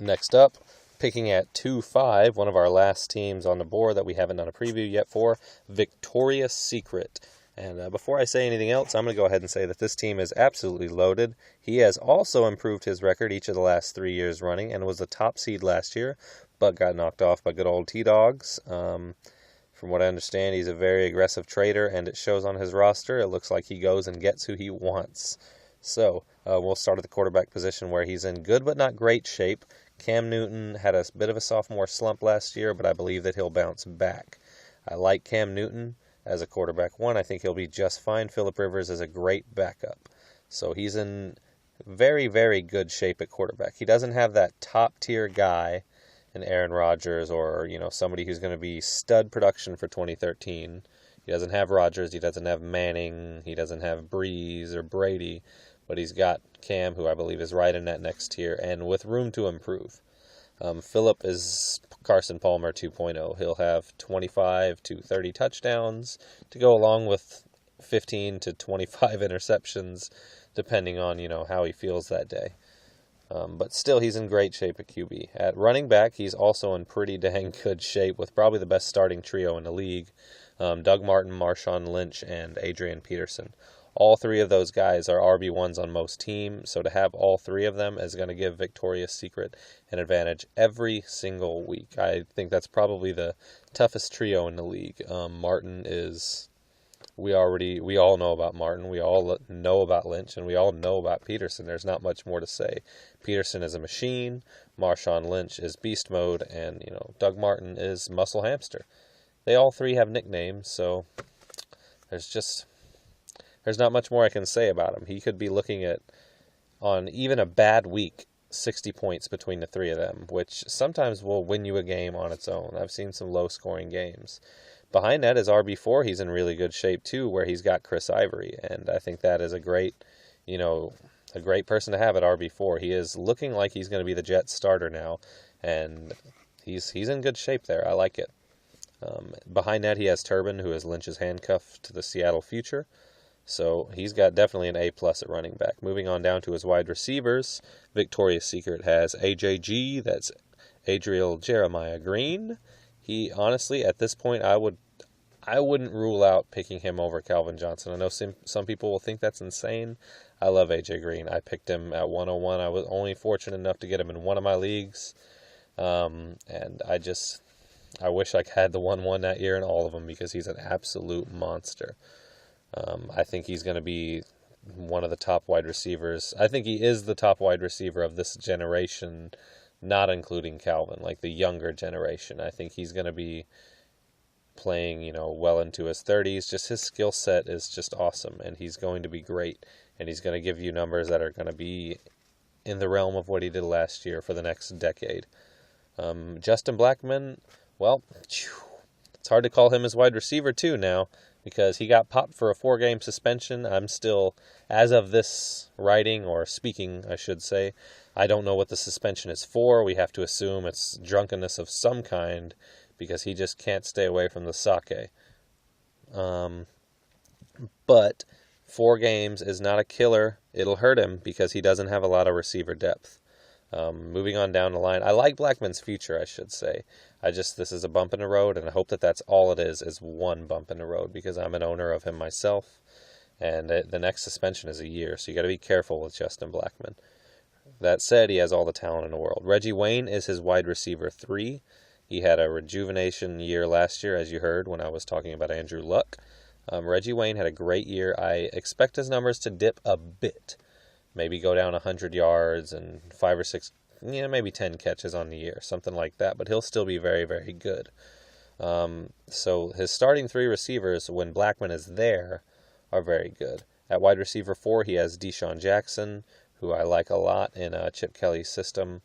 Next up, picking at 2-5, one of our last teams on the board that we haven't done a preview yet for, Victoria's Secret. And before I say anything else, I'm going to go ahead and say that this team is absolutely loaded. He has also improved his record each of the last 3 years running and was the top seed last year, but got knocked off by good old T-Dogs. From what I understand, he's a very aggressive trader, and it shows on his roster. It looks like he goes and gets who he wants. So we'll start at the quarterback position where he's in good but not great shape. Cam Newton had a bit of a sophomore slump last year, but I believe that he'll bounce back. I like Cam Newton as a quarterback one. I think he'll be just fine. Phillip Rivers is a great backup. So he's in very, very good shape at quarterback. He doesn't have that top-tier guy in Aaron Rodgers or, somebody who's going to be stud production for 2013. He doesn't have Rodgers. He doesn't have Manning. He doesn't have Breeze or Brady. But he's got Cam, who I believe is right in that next tier, and with room to improve. Phillip is Carson Palmer 2.0. He'll have 25 to 30 touchdowns to go along with 15 to 25 interceptions, depending on, how he feels that day. But still, he's in great shape at QB. At running back, he's also in pretty dang good shape with probably the best starting trio in the league. Doug Martin, Marshawn Lynch, and Adrian Peterson. All three of those guys are RB1s on most teams, so to have all three of them is going to give Victoria's Secret an advantage every single week. I think that's probably the toughest trio in the league. Martin is... We all know about Martin. We all know about Lynch, and we all know about Peterson. There's not much more to say. Peterson is a machine. Marshawn Lynch is beast mode, and Doug Martin is muscle hamster. They all three have nicknames, so there's not much more I can say about him. He could be looking at, on even a bad week, 60 points between the three of them, which sometimes will win you a game on its own. I've seen some low-scoring games. Behind that is RB4. He's in really good shape, too, where he's got Chris Ivory, and I think that is a great person to have at RB4. He is looking like he's going to be the Jets starter now, and he's in good shape there. I like it. Behind that, he has Turbin, who is Lynch's handcuff to the Seattle future. So he's got definitely an A+ at running back. Moving on down to his wide receivers, Victoria's Secret has AJG, that's Adriel Jeremiah Green. He, honestly, at this point, I wouldn't rule out picking him over Calvin Johnson. I know some people will think that's insane. I love AJ Green. I picked him at 101. I was only fortunate enough to get him in one of my leagues. And I wish I had the 1-1 that year in all of them because he's an absolute monster. I think he's going to be one of the top wide receivers. I think he is the top wide receiver of this generation, not including Calvin, like the younger generation. I think he's going to be playing, well into his 30s. Just his skill set is just awesome, and he's going to be great. And he's going to give you numbers that are going to be in the realm of what he did last year for the next decade. Justin Blackmon, well, it's hard to call him his wide receiver too now, because he got popped for a 4-game suspension. I'm still, as of this writing, or speaking, I should say, I don't know what the suspension is for. We have to assume it's drunkenness of some kind, because he just can't stay away from the sake. But 4 games is not a killer. It'll hurt him, because he doesn't have a lot of receiver depth. Moving on down the line, I like Blackmon's future, I should say. This is a bump in the road, and I hope that that's all it is one bump in the road, because I'm an owner of him myself, and the next suspension is a year, so you got to be careful with Justin Blackmon. That said, he has all the talent in the world. Reggie Wayne is his wide receiver 3. He had a rejuvenation year last year, as you heard when I was talking about Andrew Luck. Reggie Wayne had a great year. I expect his numbers to dip a bit. Maybe go down 100 yards and 5 or 6, maybe 10 catches on the year, something like that. But he'll still be very, very good. So his starting 3 receivers, when Blackmon is there, are very good. At wide receiver 4, he has Deshaun Jackson, who I like a lot in Chip Kelly's system.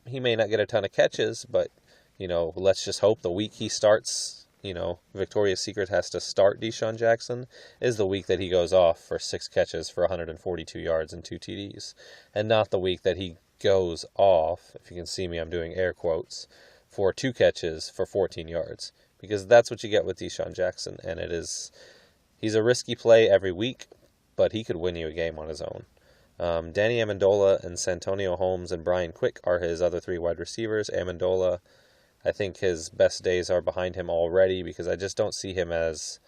He may not get a ton of catches, but, let's just hope the week he starts, Victoria's Secret has to start Deshaun Jackson, is the week that he goes off for 6 catches for 142 yards and 2 TDs. And not the week that he goes off, if you can see me, I'm doing air quotes, for 2 catches for 14 yards. Because that's what you get with Deshaun Jackson, and he's a risky play every week, but he could win you a game on his own. Danny Amendola and Santonio Holmes and Brian Quick are his other three wide receivers. Amendola, I think his best days are behind him already because I just don't see him as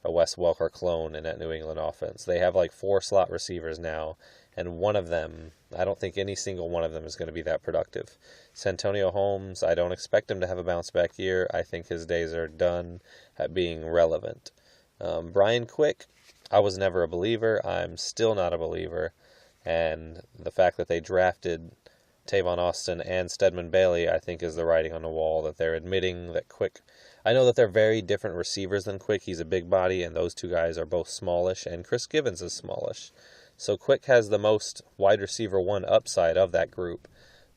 a Wes Welker clone in that New England offense. They have like 4 slot receivers now, and one of them, I don't think any single one of them is going to be that productive. Santonio Holmes, I don't expect him to have a bounce back year. I think his days are done at being relevant. Brian Quick, I was never a believer. I'm still not a believer. And the fact that they drafted Tavon Austin and Stedman Bailey, I think, is the writing on the wall, that they're admitting that Quick... I know that they're very different receivers than Quick. He's a big body, and those two guys are both smallish, and Chris Givens is smallish. So Quick has the most wide receiver 1 upside of that group,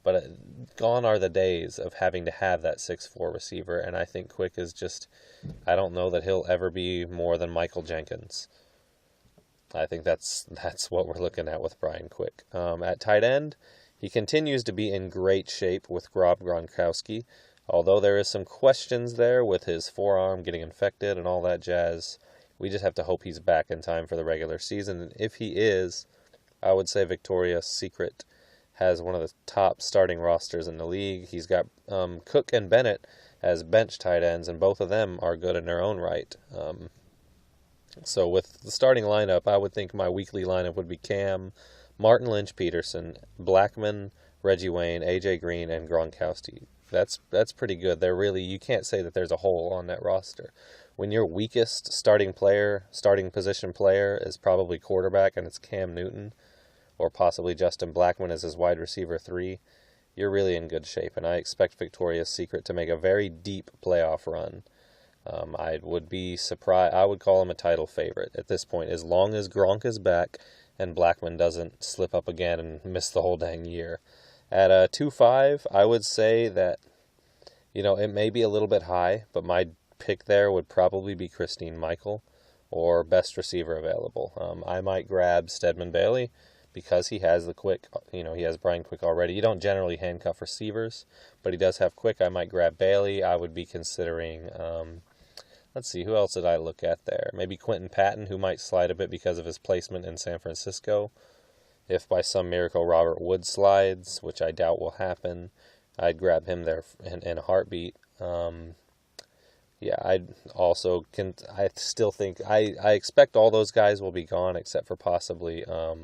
but gone are the days of having to have that 6'4" receiver, and I think Quick is just... I don't know that he'll ever be more than Michael Jenkins. I think that's what we're looking at with Brian Quick. At tight end, he continues to be in great shape with Rob Gronkowski, although there is some questions there with his forearm getting infected and all that jazz. We just have to hope he's back in time for the regular season. And if he is, I would say Victoria's Secret has one of the top starting rosters in the league. He's got Cook and Bennett as bench tight ends, and both of them are good in their own right. So with the starting lineup, I would think my weekly lineup would be Cam, Martin Lynch Peterson, Blackman, Reggie Wayne, A.J. Green, and Gronkowski. That's pretty good. You can't say that there's a hole on that roster. When your weakest starting position player is probably quarterback and it's Cam Newton, or possibly Justin Blackman as his wide receiver 3, you're really in good shape. And I expect Victoria's Secret to make a very deep playoff run. I would be surprised. I would call him a title favorite at this point, as long as Gronk is back and Blackman doesn't slip up again and miss the whole dang year. At 2.5, I would say that, it may be a little bit high, but my pick there would probably be Christine Michael, or best receiver available. I might grab Stedman Bailey because he has the Quick, he has Brian Quick already. You don't generally handcuff receivers, but he does have Quick. I might grab Bailey. I would be considering... let's see, who else did I look at there? Maybe Quentin Patton, who might slide a bit because of his placement in San Francisco. If by some miracle Robert Woods slides, which I doubt will happen, I'd grab him there in a heartbeat. I still think, I expect all those guys will be gone except for possibly, I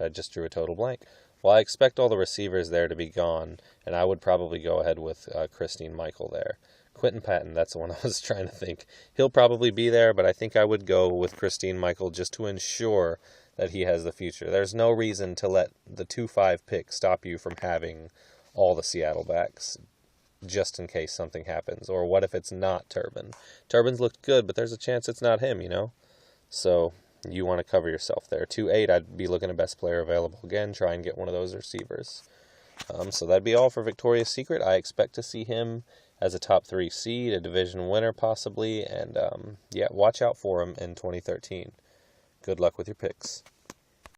just drew a total blank. Well, I expect all the receivers there to be gone, and I would probably go ahead with Christine Michael there. Quentin Patton, that's the one I was trying to think. He'll probably be there, but I think I would go with Christine Michael just to ensure that he has the future. There's no reason to let the 2-5 pick stop you from having all the Seattle backs, just in case something happens. Or what if it's not Turbin? Turbin's looked good, but there's a chance it's not him, So you want to cover yourself there. 2.8, I'd be looking at best player available again. Try and get one of those receivers. So that'd be all for Victoria's Secret. I expect to see him as a top 3 seed, a division winner possibly, and watch out for him in 2013. Good luck with your picks.